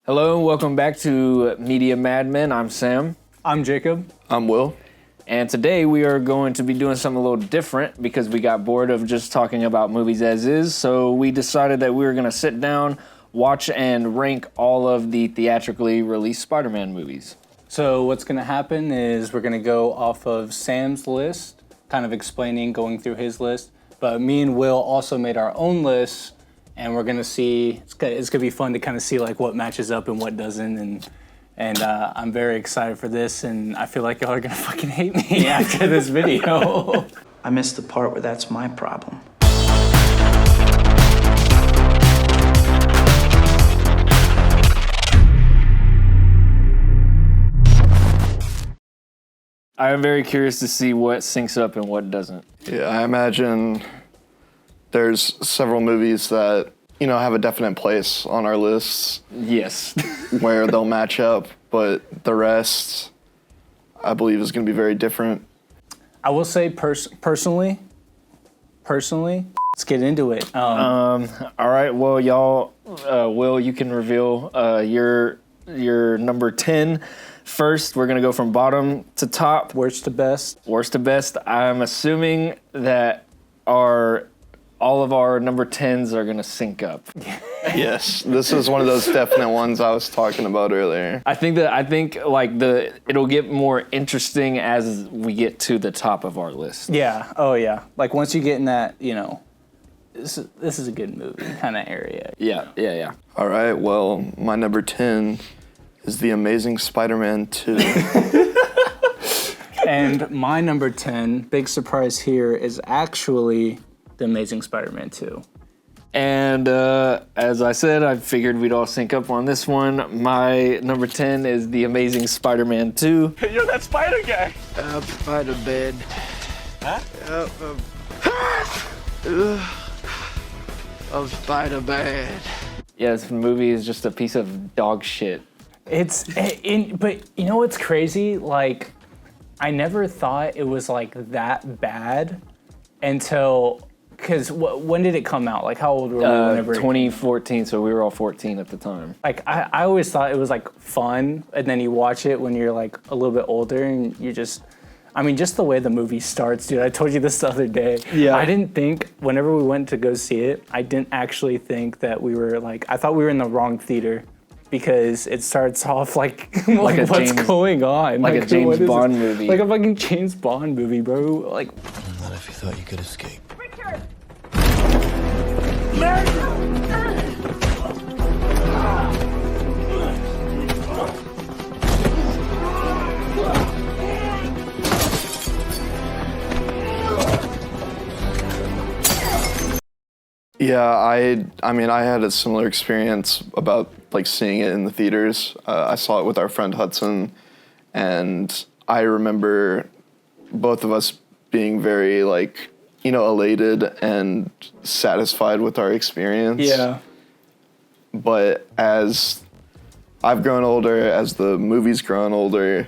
Hello and welcome back to Media Madmen. I'm Sam. I'm Jacob. I'm Will. And today we are going to be doing something a little different because we got bored of just talking about movies as is. So we decided that we were going to sit down, watch, and rank all of the theatrically released Spider-Man movies. So what's going to happen is we're going to go off of Sam's list, kind of explaining, going through his list. But me and Will also made our own list, and we're going to see, it's going to be fun to kind of see like what matches up and what doesn't. And I'm very excited for this, and I feel like y'all are going to fucking hate me after this video. I missed the part where that's my problem. I am very curious to see what syncs up and what doesn't. Yeah, I imagine there's several movies that, you know, have a definite place on our lists. Yes. Where they'll match up, but the rest, I believe, is going to be very different. I will say personally, let's get into it. All right, well, y'all, Will, you can reveal your number 10 first. We're going to go from bottom to top. Worst to best. Worst to best. I'm assuming that all of our number 10s are going to sync up. Yes, this is one of those definite ones I was talking about earlier. I think it'll get more interesting as we get to the top of our list. Yeah. Oh, yeah. Like once you get in that, you know, this is a good movie kind of area. Yeah. All right, well, my number 10 is The Amazing Spider-Man 2. And my number 10, big surprise here, is actually The Amazing Spider-Man 2. And as I said, I figured we'd all sync up on this one. My number 10 is The Amazing Spider-Man 2. You're that spider guy. Spider-Man. Huh? Of Spider-Man. Yeah, this movie is just a piece of dog shit. But you know what's crazy? Like, I never thought it was like that bad until, because when did it come out? Like, how old were we whenever 2014, so we were all 14 at the time. Like, I always thought it was like fun, and then you watch it when you're like a little bit older, and you just, I mean, just the way the movie starts, dude. I told you this the other day. Yeah. I didn't think, whenever we went to go see it, I didn't actually think that we were like, I thought we were in the wrong theater. Because it starts off like what's going on? Like a James Bond movie. Like a fucking James Bond movie, bro. Like, Not if you thought you could escape. Richard! Yeah, I mean, I had a similar experience about like seeing it in the theaters. I saw it with our friend Hudson, and I remember both of us being very like, you know, elated and satisfied with our experience. yeah. But as I've grown older, as the movie's grown older,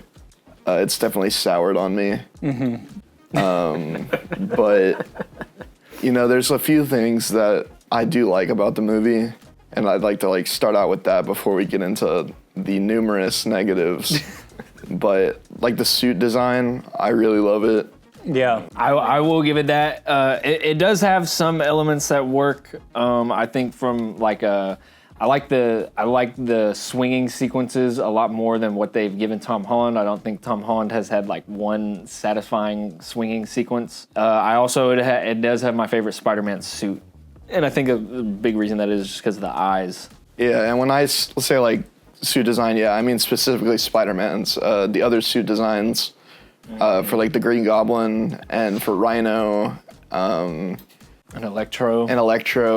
it's definitely soured on me. But you know, there's a few things that I do like about the movie, and I'd like to like start out with that before we get into the numerous negatives. But like the suit design, I really love it. Yeah. I will give it that. It does have some elements that work. I think from like I like the swinging sequences a lot more than what they've given Tom Holland. I don't think Tom Holland has had like one satisfying swinging sequence. I also, it does have my favorite Spider-Man suit. And I think a big reason that is just because of the eyes. Yeah, and when I say like suit design, yeah, I mean specifically Spider-Man's. The other suit designs for like the Green Goblin and for Rhino. And Electro.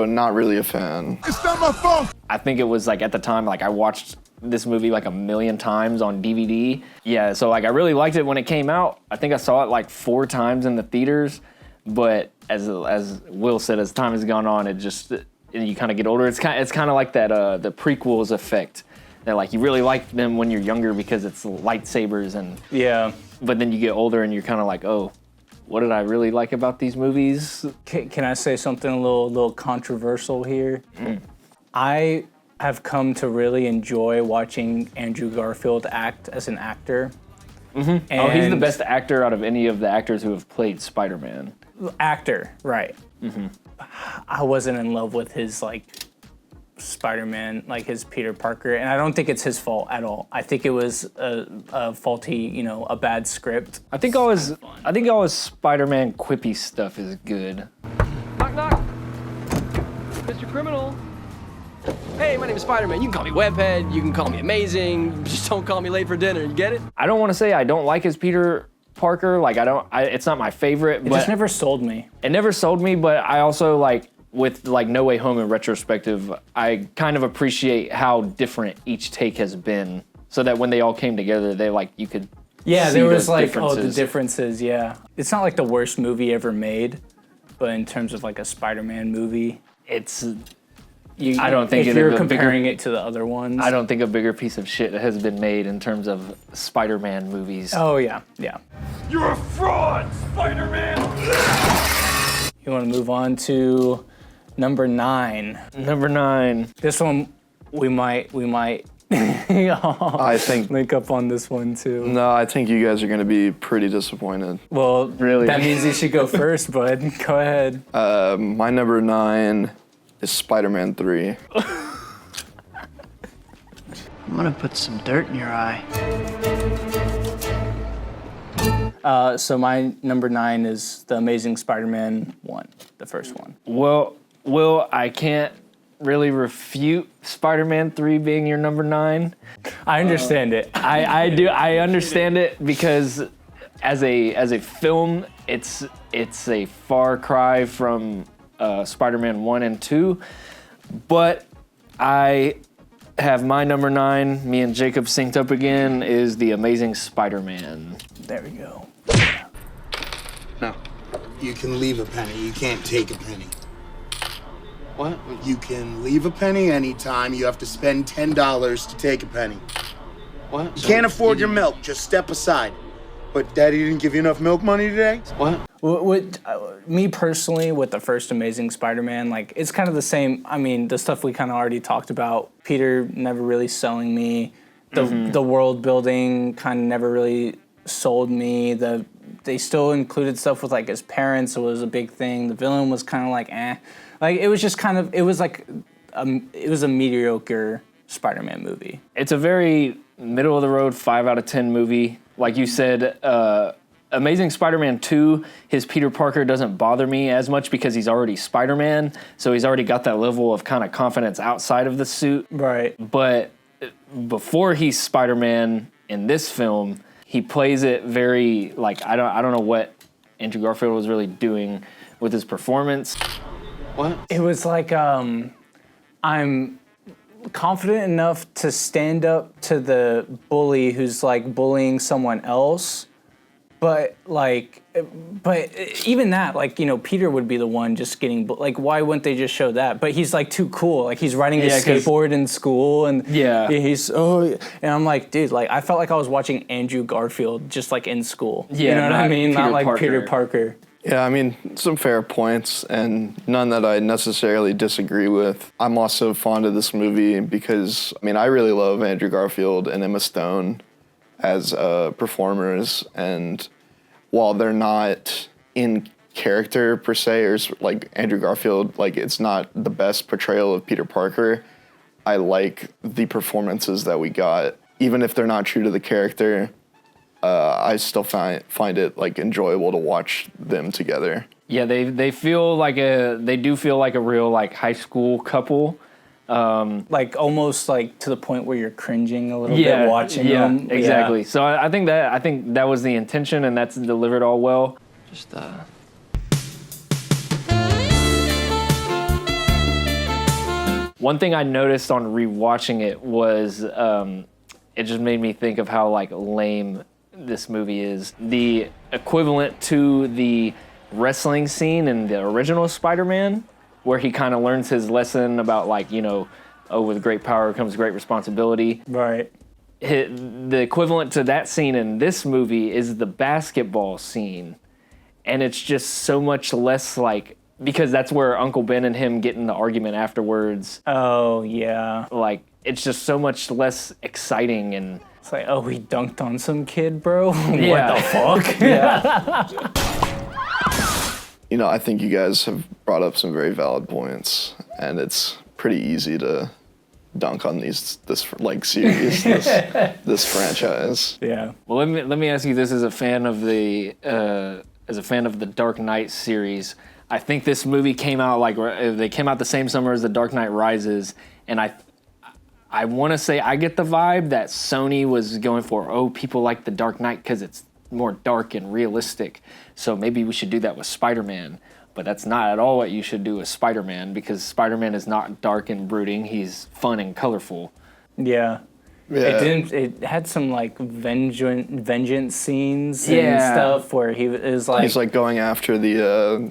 Not really a fan. It's not my fault! I think it was like at the time, like I watched this movie like 1,000,000 times on DVD. Yeah, so like I really liked it when it came out. I think I saw it like 4 times in the theaters. But as Will said, as time has gone on, you kind of get older. It's kind of like that the prequels effect. That like you really like them when you're younger because it's lightsabers and Yeah. But then you get older and you're kind of like, oh, what did I really like about these movies? Can I say something a little controversial here? I have come to really enjoy watching Andrew Garfield act as an actor. Mm-hmm. Oh, he's the best actor out of any of the actors who have played Spider-Man. Actor, right. Mm-hmm. I wasn't in love with his, like, Spider-Man, like his Peter Parker, and I don't think it's his fault at all. I think it was a faulty, you know, a bad script. I think all his Spider-Man quippy stuff is good. Knock, knock. Mr. Criminal. Hey, my name is Spider-Man. You can call me Webhead. You can call me Amazing. Just don't call me late for dinner. You get it? I don't want to say I don't like his Peter Parker. Like, it's not my favorite. It but just never sold me. It never sold me, but I also, like, with, like, No Way Home in retrospective, I kind of appreciate how different each take has been. So that when they all came together, they, like, you could Yeah, see there was, those like, differences. the differences, yeah. It's not, like, the worst movie ever made, but in terms of, like, a Spider-Man movie, It's... I don't think if you're comparing it to the other ones. I don't think a bigger piece of shit has been made in terms of Spider-Man movies. Oh, yeah, yeah. You're a fraud, Spider-Man! You want to move on to number 9. Number 9. This one, we might I think link up on this one, too. no, I think you guys are going to be pretty disappointed. Well, Really? that means you should go first, bud. Go ahead. My number 9 is Spider-Man 3. I'm gonna put some dirt in your eye. So my number 9 is The Amazing Spider-Man 1, the first one. Well, Will, I can't really refute Spider-Man 3 being your number 9. I understand it. I do. I understand it because as a film, it's a far cry from Spider-Man 1 and 2. But I have my number 9. Me and Jacob synced up again. Is The Amazing Spider-Man. There we go. No. You can leave a penny. You can't take a penny. What? You can leave a penny anytime. You have to spend $10 to take a penny. What? You can't afford your milk. Just step aside. But Daddy didn't give you enough milk money today? What? Me personally, with the first Amazing Spider-Man, like, it's kind of the same. I mean, the stuff we kind of already talked about. Peter never really selling me. The world building kind of never really sold me. They still included stuff with, like, his parents. It was a big thing. The villain was kind of like, eh. Like, it was just kind of, it was like, it was a mediocre Spider-Man movie. It's a very middle of the road 5 out of 10 movie. Like you said, Amazing Spider-Man 2, his Peter Parker doesn't bother me as much because he's already Spider-Man, so he's already got that level of kind of confidence outside of the suit. Right. But before he's Spider-Man in this film, he plays it very, like, I don't know what Andrew Garfield was really doing with his performance. What? It was like, I'm confident enough to stand up to the bully who's, like, bullying someone else. But even that, like, you know, Peter would be the one just getting, like, why wouldn't they just show that? But he's, like, too cool. Like, he's riding his skateboard in school, and and I'm like, dude, like, I felt like I was watching Andrew Garfield just, like, in school. Yeah, you know what I mean? Peter Not like Parker. Peter Parker. Yeah, I mean, some fair points, and none that I necessarily disagree with. I'm also fond of this movie because, I mean, I really love Andrew Garfield and Emma Stone as performers, and while they're not in character per se, or like Andrew Garfield, like, it's not the best portrayal of Peter Parker, I like the performances that we got. Even if they're not true to the character, I still find it, like, enjoyable to watch them together. Yeah, they do feel like a real, like, high school couple. Like, almost, like, to the point where you're cringing a little bit watching them. Yeah, exactly. So I think that was the intention, and that's delivered all well. Just, One thing I noticed on rewatching it was it just made me think of how, like, lame this movie is. The equivalent to the wrestling scene in the original Spider-Man, where he kind of learns his lesson about, like, you know, oh, with great power comes great responsibility. Right. The equivalent to that scene in this movie is the basketball scene. And it's just so much less, like, because that's where Uncle Ben and him get in the argument afterwards. Oh, yeah. Like, it's just so much less exciting and... It's like, oh, he dunked on some kid, bro? Yeah. What the fuck? Yeah. You know, I think you guys have brought up some very valid points, and it's pretty easy to dunk on this series, this franchise. Yeah. Well, let me ask you this: as a fan of the Dark Knight series, I think this movie came out they came out the same summer as The Dark Knight Rises, and I want to say I get the vibe that Sony was going for, people like The Dark Knight because it's more dark and realistic, so maybe we should do that with Spider-Man. But that's not at all what you should do with Spider-Man, because Spider-Man is not dark and brooding. He's fun and colorful. Yeah. It had some like vengeance scenes and stuff where he is like... He's like going after the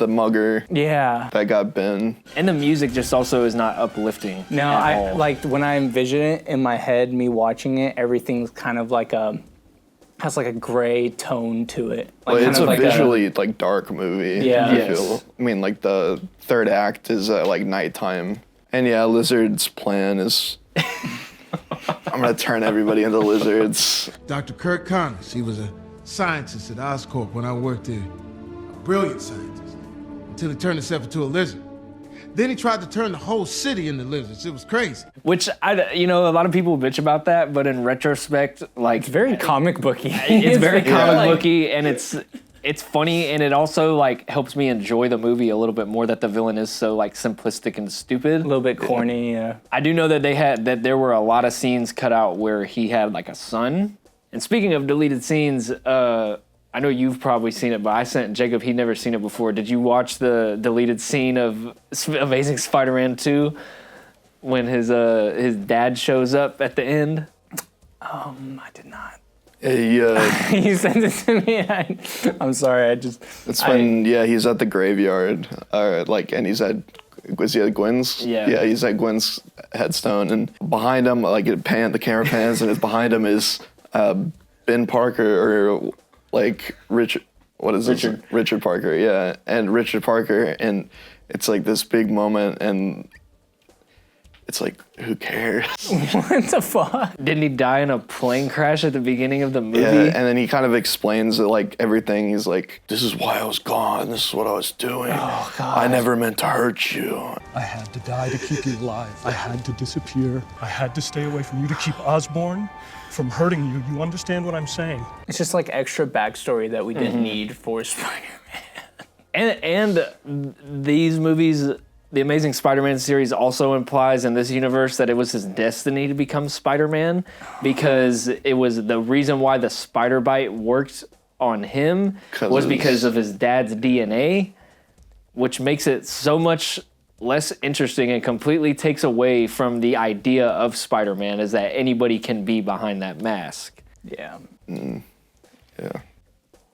mugger. Yeah. That got Ben. And the music just also is not uplifting. No, at all. like when I envision it in my head, me watching it, everything's kind of like has like a gray tone to it. Like Well, it's a like visually like dark movie. Yeah. I Yes. feel. I mean, like the third act is like nighttime, and yeah, Lizard's plan is. I'm gonna turn everybody into lizards. Dr. Kirk Connors, he was a scientist at Oscorp when I worked there. A brilliant scientist, until he turned himself into a lizard. Then he tried to turn the whole city into lizards. It was crazy. Which, a lot of people bitch about that, but in retrospect, like... It's very comic booky. It's very comic booky, and it's funny, and it also, like, helps me enjoy the movie a little bit more that the villain is so, like, simplistic and stupid. A little bit corny, yeah. I do know that there were a lot of scenes cut out where he had, like, a son. And speaking of deleted scenes, I know you've probably seen it, but I sent Jacob, he'd never seen it before. Did you watch the deleted scene of Amazing Spider-Man 2 when his dad shows up at the end? I did not. Yeah, You sent it to me. I'm sorry, it's when he's at the graveyard, and he's at. Was he at Gwen's? Yeah. Yeah, he's at Gwen's headstone, and behind him, the camera pans, and behind him is Ben Parker or Richard. What is it? Richard Parker. Yeah, and Richard Parker, and it's like this big moment, and it's like, who cares? What the fuck? Didn't he die in a plane crash at the beginning of the movie? Yeah, and then he kind of explains it, like everything. He's like, "This is why I was gone. This is what I was doing. Oh, God. I never meant to hurt you." I had to die to keep you alive. I had to disappear. I had to stay away from you to keep Osborn from hurting you. You understand what I'm saying? It's just like extra backstory that we didn't need for Spider-Man. And these movies, the Amazing Spider-Man series also implies in this universe that it was his destiny to become Spider-Man, because it was the reason why the spider bite worked on him was because of his dad's DNA, which makes it so much less interesting and completely takes away from the idea of Spider-Man, is that anybody can be behind that mask. Yeah. Yeah.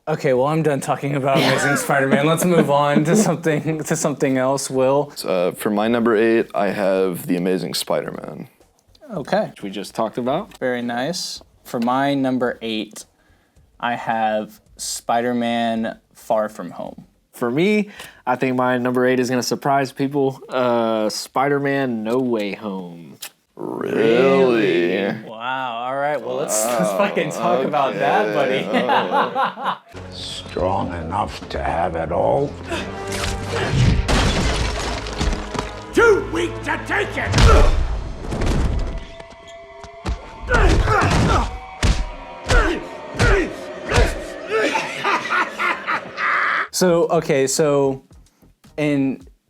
Okay, well, I'm done talking about Amazing Spider-Man. Let's move on to something else, Will. For my number 8, I have The Amazing Spider-Man. Okay. Which we just talked about. Very nice. For my number 8, I have Spider-Man Far From Home. For me, I think my number 8 is going to surprise people. Spider-Man No Way Home. Really? Wow, all right. Well, let's fucking talk about that, buddy. Strong enough to have it all. Too weak to take it!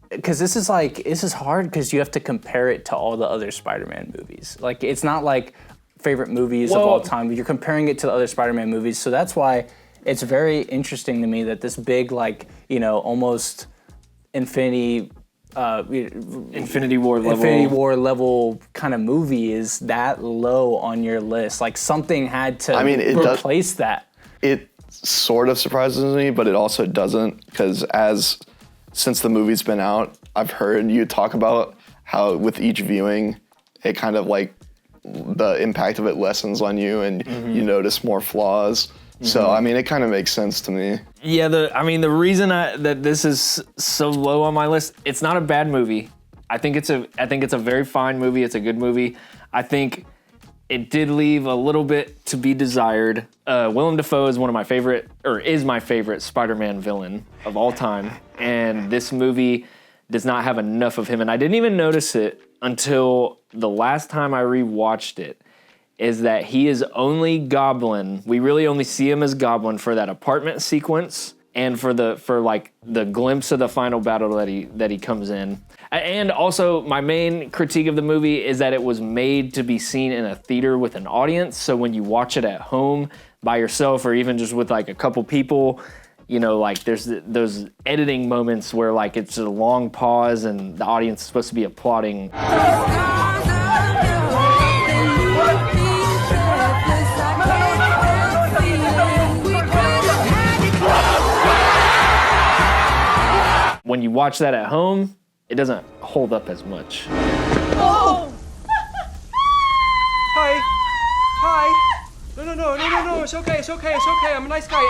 Because this is hard because you have to compare it to all the other Spider-Man movies. Like, it's not like favorite movies of all time, but you're comparing it to the other Spider-Man movies. So that's why it's very interesting to me that this big, almost Infinity War level kind of movie is that low on your list. Like, something had to replace that. It sort of surprises me, but it also doesn't, because since the movie's been out, I've heard you talk about how with each viewing, it kind of the impact of it lessens on you and you notice more flaws. So, I mean, it kind of makes sense to me. Yeah, the reason that this is so low on my list, it's not a bad movie. I think it's a very fine movie. It's a good movie. I think it did leave a little bit to be desired. Willem Dafoe is my favorite Spider-Man villain of all time, and this movie does not have enough of him. And I didn't even notice it until the last time I rewatched it. Is that he is only Goblin. We really only see him as Goblin for that apartment sequence and for the glimpse of the final battle that he comes in. And also, my main critique of the movie is that it was made to be seen in a theater with an audience. So when you watch it at home by yourself, or even just with like a couple people, you know, like there's those editing moments where like it's a long pause and the audience is supposed to be applauding. When you watch that at home, it doesn't hold up as much. Oh! Hi. No. It's okay. I'm a nice guy.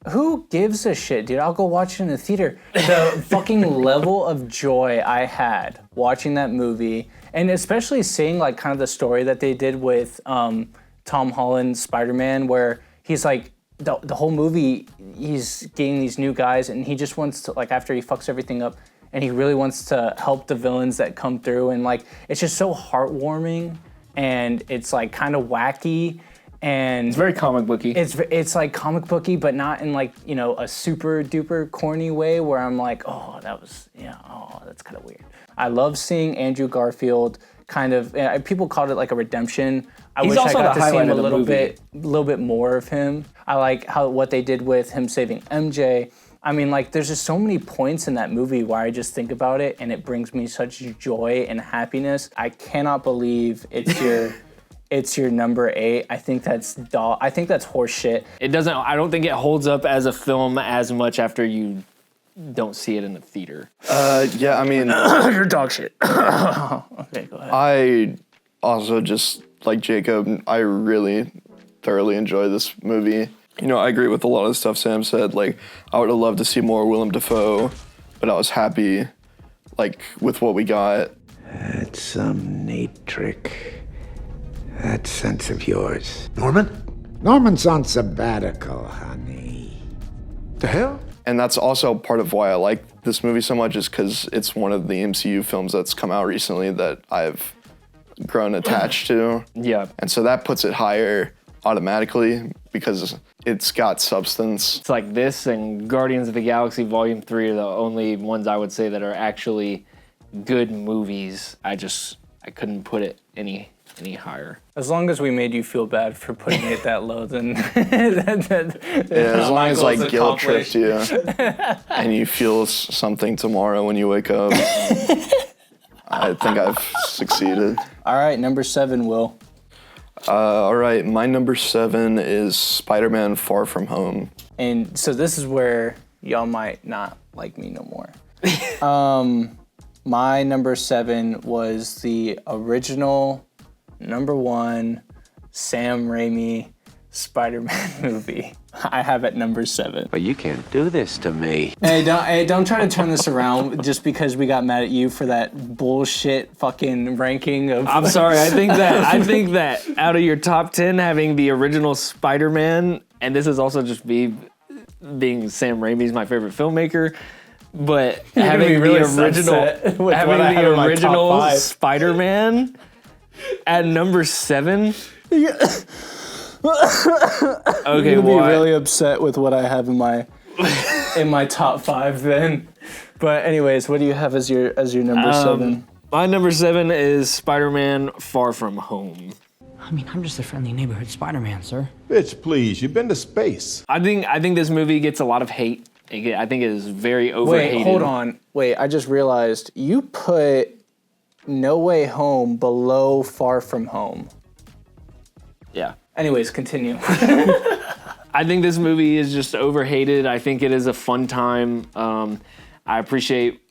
Who gives a shit, dude? I'll go watch it in the theater. The fucking level of joy I had watching that movie, and especially seeing like kind of the story that they did with Tom Holland's Spider-Man, where he's like, the whole movie, he's getting these new guys, and he just wants to, like, after he fucks everything up, and he really wants to help the villains that come through, and like, it's just so heartwarming, and it's like kind of wacky, and it's very comic booky. It's like comic booky, but not in like, you know, a super duper corny way where I'm like, that's kind of weird. I love seeing Andrew Garfield kind of, people called it like a redemption. I wish I got to see him a little bit more of him. I like what they did with him saving MJ. I mean, like, there's just so many points in that movie where I just think about it and it brings me such joy and happiness. I cannot believe it's your number 8. I think that's horse shit. I don't think it holds up as a film as much after you don't see it in the theater. Yeah, I mean, you're dog shit. Okay, go ahead. I also just, like Jacob, I really thoroughly enjoy this movie. You know, I agree with a lot of the stuff Sam said. Like, I would have loved to see more Willem Dafoe, but I was happy, like, with what we got. That's some neat trick. That sense of yours. Norman? Norman's on sabbatical, honey. The hell? And that's also part of why I like this movie so much, is because it's one of the MCU films that's come out recently that I've grown attached to. Yeah. And so that puts it higher automatically because it's got substance. It's like this and Guardians of the Galaxy Volume 3 are the only ones I would say that are actually good movies. I couldn't put it any higher. As long as we made you feel bad for putting it that low, then as long as like guilt tripped you and you feel something tomorrow when you wake up, I think I've succeeded. All right, number 7, Will. All right, my number 7 is Spider-Man Far From Home. And so this is where y'all might not like me no more. My number 7 was the original number 1 Sam Raimi Spider-Man movie. I have it number 7. But you can't do this to me. Hey, don't try to turn this around just because we got mad at you for that bullshit fucking ranking of. I'm sorry. I think that out of your top 10, having the original Spider-Man, and this is also just me being Sam Raimi's my favorite filmmaker, but having the original Spider-Man at number 7. Okay, you'll be really upset with what I have in my top 5 then. But anyways, what do you have as your number 7? My number 7 is Spider-Man Far From Home. I mean, I'm just a friendly neighborhood Spider-Man, sir. Bitch, please, you've been to space. I think this movie gets a lot of hate. I think it is very overhated. Wait, hold on. Wait, I just realized you put No Way Home below Far From Home. Yeah. Anyways, continue. I think this movie is just overhated. I think it is a fun time. I appreciate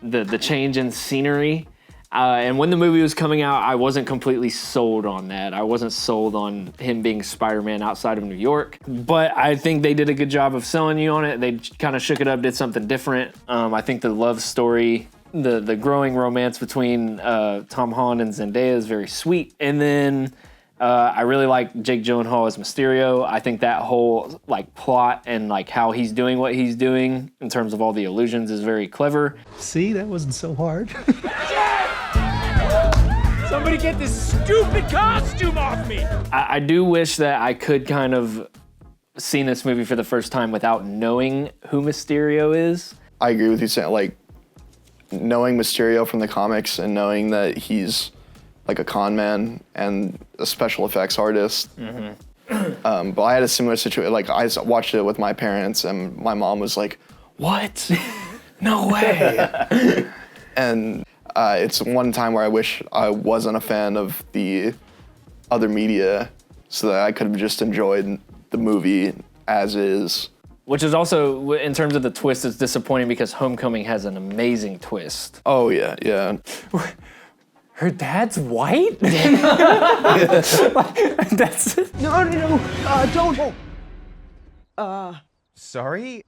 the change in scenery. And when the movie was coming out, I wasn't completely sold on that. I wasn't sold on him being Spider-Man outside of New York. But I think they did a good job of selling you on it. They kind of shook it up, did something different. I think the love story, the growing romance between Tom Holland and Zendaya is very sweet. And then I really like Jake Gyllenhaal as Mysterio. I think that whole like plot and like how he's doing what he's doing in terms of all the illusions is very clever. See, that wasn't so hard. Somebody get this stupid costume off me! I do wish that I could kind of seen this movie for the first time without knowing who Mysterio is. I agree with you saying, like, knowing Mysterio from the comics and knowing that he's like a con man and a special effects artist. But I had a similar situation. Like, I watched it with my parents and my mom was like, what? No way. And it's one time where I wish I wasn't a fan of the other media so that I could have just enjoyed the movie as is. Which is also, in terms of the twist, it's disappointing because Homecoming has an amazing twist. Oh, yeah, yeah. Her dad's white? That's... No, don't. Sorry?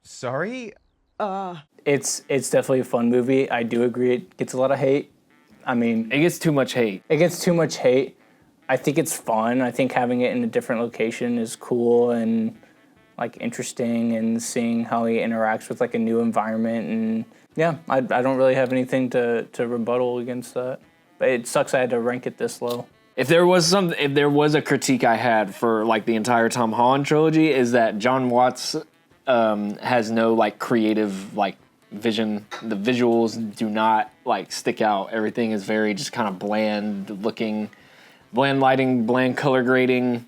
Sorry? It's definitely a fun movie. I do agree it gets a lot of hate. I mean... It gets too much hate. It gets too much hate. I think it's fun. I think having it in a different location is cool and like interesting, and seeing how he interacts with like a new environment. And yeah, I don't really have anything to rebuttal against that. But it sucks I had to rank it this low. If there was a critique I had for like the entire Tom Holland trilogy, is that John Watts has no like creative like vision. The visuals do not like stick out. Everything is very just kind of bland looking. Bland lighting, bland color grading.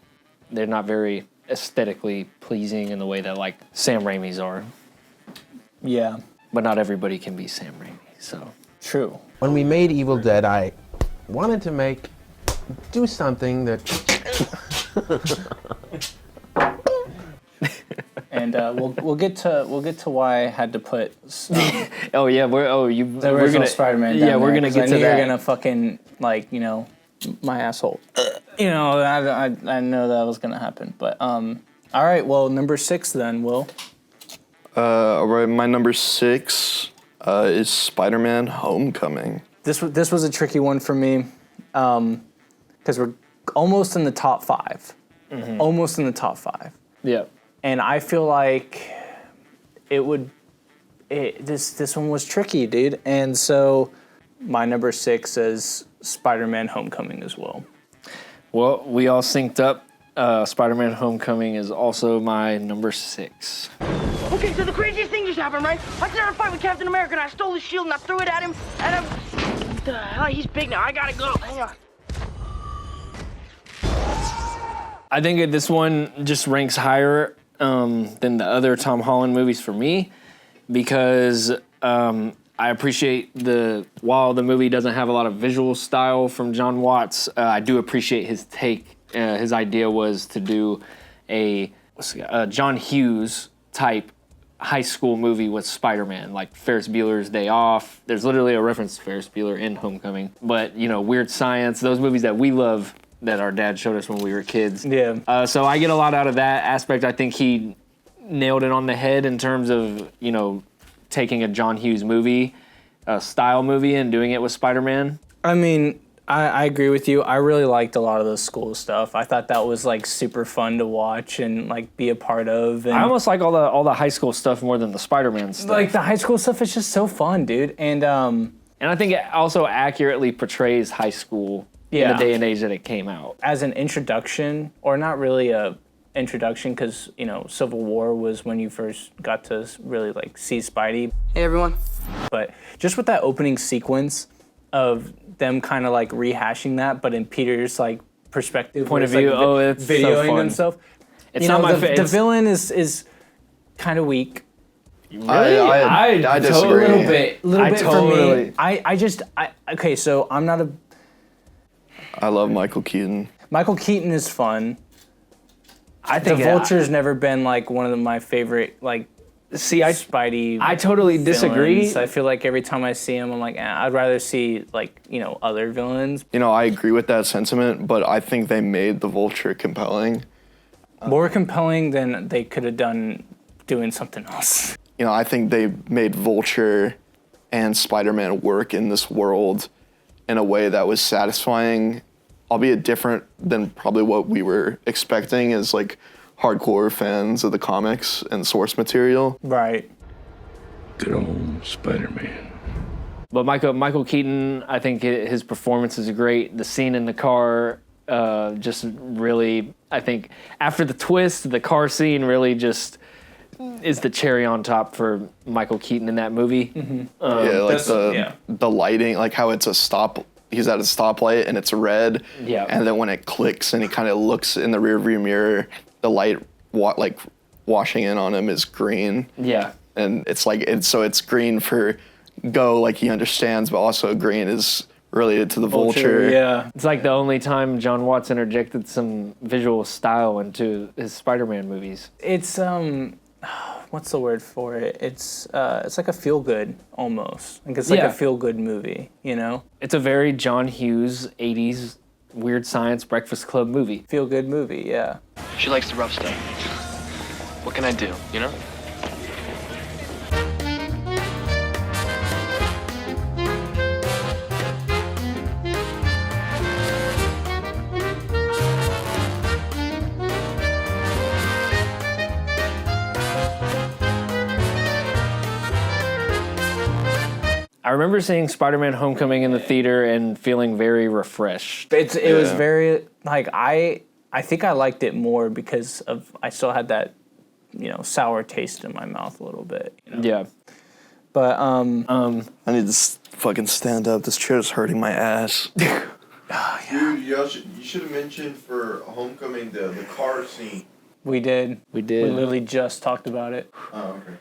They're not very aesthetically pleasing in the way that like Sam Raimi's are. Yeah. But not everybody can be Sam Raimi, so. True. When we made Evil Dead, I wanted to do something that... And we'll get to why I had to put. Oh yeah, we're gonna Spider-Man. Yeah, we're gonna get to that. You're gonna fucking like my asshole. I know that was gonna happen, but all right. Well, number 6 then, Will. All right, my number 6 is Spider-Man: Homecoming. This was a tricky one for me, because we're almost in the top 5. Mm-hmm. Almost in the top 5. Yeah. And I feel like this one was tricky, dude. And so my number 6 is Spider-Man: Homecoming as well. Well, we all synced up. Spider-Man: Homecoming is also my number 6. Okay, so the craziest thing just happened, right? I started a fight with Captain America and I stole his shield and I threw it at him. And what the hell? He's big now. I gotta go. Hang on. I think this one just ranks higher than the other Tom Holland movies for me, because I appreciate while the movie doesn't have a lot of visual style from John Watts, I do appreciate his take. His idea was to do a John Hughes type high school movie with Spider-Man, like Ferris Bueller's Day Off. There's literally a reference to Ferris Bueller in Homecoming. But, Weird Science, those movies that we love, that our dad showed us when we were kids. Yeah. So I get a lot out of that aspect. I think he nailed it on the head in terms of, taking a John Hughes movie, a style movie, and doing it with Spider-Man. I mean, I agree with you. I really liked a lot of the school stuff. I thought that was like super fun to watch and like be a part of. And I almost like all the high school stuff more than the Spider-Man stuff. Like the high school stuff is just so fun, dude. And I think it also accurately portrays high school in the day and age that it came out. As an introduction, or not really a introduction, because Civil War was when you first got to really like see Spidey. Hey everyone. But just with that opening sequence of them kind of like rehashing that, but in Peter's like perspective, point of view. Like, it's videoing so fun. himself. It's not my favorite. The villain is kind of weak. Really? I disagree. A little bit totally. for me. Okay, so I'm not a. I love Michael Keaton. Michael Keaton is fun. I think the Vulture's never been like one of my favorite like See, Spidey. I totally disagree. Villains. I feel like every time I see him, I'm like, I'd rather see like other villains. You know, I agree with that sentiment, but I think they made the Vulture compelling. More compelling than they could have done doing something else. You know, I think they made Vulture and Spider-Man work in this world in a way that was satisfying, albeit different than probably what we were expecting as like hardcore fans of the comics and source material. Right. Good old Spider-Man. But Michael Keaton, I think his performance is great. The scene in the car, just really, I think after the twist, the car scene really just is the cherry on top for Michael Keaton in that movie. The lighting, like how it's a stop. He's at a stoplight and it's red. Yeah. And then when it clicks and he kind of looks in the rearview mirror, the light washing in on him is green. Yeah. And it's like it's green for go, like he understands, but also green is related to the Vulture. Yeah. It's like the only time John Watts interjected some visual style into his Spider-Man movies. It's what's the word for it? It's like a feel good almost. Like it's like a feel good movie, you know? It's a very John Hughes 80s Weird Science Breakfast Club movie. Feel good movie, yeah. She likes the rough stuff. What can I do, you know? I remember seeing Spider-Man Homecoming in the theater and feeling very refreshed. It was very, like, I think I liked it more because I still had that, sour taste in my mouth a little bit. You know? Yeah. But, I need to fucking stand up. This chair's hurting my ass. Dude, you should have mentioned for Homecoming the car scene. We did. We did. We literally just talked about it. Oh, okay.